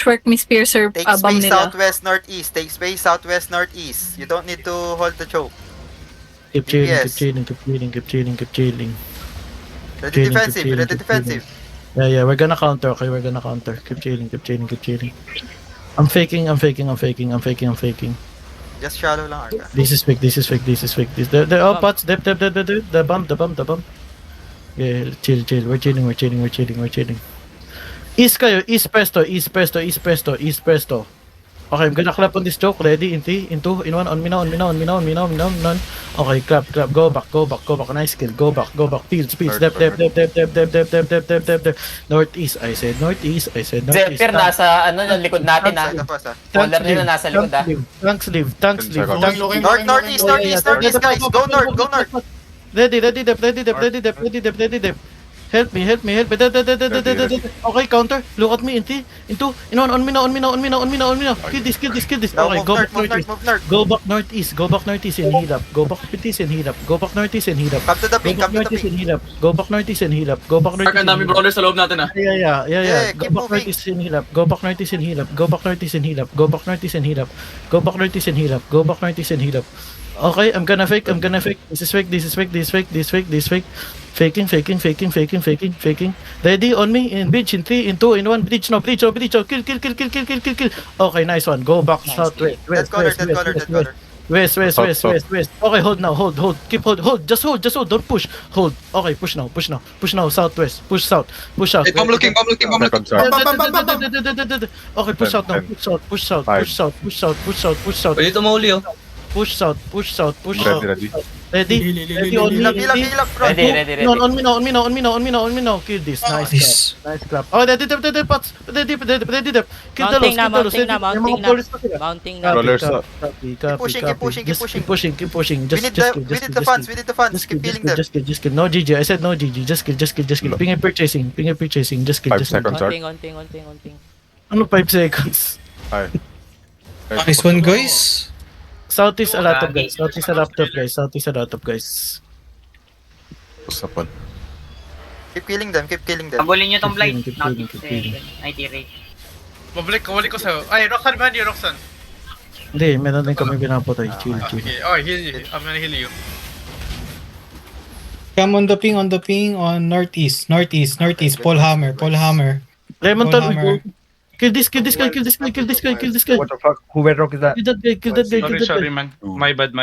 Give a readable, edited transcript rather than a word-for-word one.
Short me spear, sir. Take Abam space nila. southwest northeast. Take space southwest northeast. You don't need to hold the choke. Keep chilling, keep DPS. chilling, keep chilling, keep chilling, keep chilling. Ready Chilling, defensive. chilling, Ready chilling. defensive. Yeah, we're gonna counter, okay, we're gonna counter. Keep chilling, keep chilling, keep chilling. I'm faking. Just shallow lang, Arca. This is fake. They're all pots. Dip. The bump. Yeah, chill. We're chilling. East kayo, East Presto. Okay, I'm gonna clap on this choke. Ready? In 3, in 2, in 1. On me now. Okay, clap. Go back. Nice kill. Go back. Field, speed. Dep. Northeast. I said northeast. Zephyr nasa ano yung likod natin ha. Side of us, ah. Polar nila nasa likod ha. Tanks leave. Northeast, guys. Go north. Ready, dep. Help me. Okay, counter. Look at me. In 3, in 2, in 1. On me now. Kill this. Now Okay, move north. go back northeast and heal up. Go back northeast and heal up. Come to the ping. Go back northeast and heal up. Ang dami brawler sa loob natin ah. Yeah. Yeah, Go keep back moving. northeast and heal up. Go back northeast and heal up. Okay, I'm gonna fake. This is fake. Faking. Ready on me in bridge in 3, in 2, in 1. Bridge now. Kill. Okay, nice one. Go back south. Dead color. West. Okay, hold now. Hold. Keep hold. Just hold. Don't push. Hold. Okay, push now. Southwest. Push south. Hey, I'm looking. Okay, push out now. Push south. Pwede tumuli oh. Push south. Ready? On me. Hilap, front. Ready. No, on me now. Kill this. Nice clap. Oh, ready, pots. Ready. Kill the Mounting na, los. mounting na, Yung mga mounting na. police pa sila. Mounting na. Rollers na. Keep pushing. Keep pushing. We need the funds. Keep killing them. Just kill. No GG. I said no GG. Just kill. Ping and purchasing. Just kill. 5 seconds. Onting. Ano 5 seconds? Nice one, guys. South is a lot of guys. Usapan. Keep killing them. Abulin nyo tong blind. Keep Not killing. IT rate. Mabalik ko sa'yo. Ay, Roxanne ba? Hindi, Roxanne. Hindi, meron din kami pinapatay. Chill. Okay, oh, heal you. I'm gonna heal you. Come on the ping on northeast. Paul Hammer. Lemon Paul Town, Hammer. kill this guy. What the fuck? Who red rock is that? Kill that guy. Sorry, man. My bad.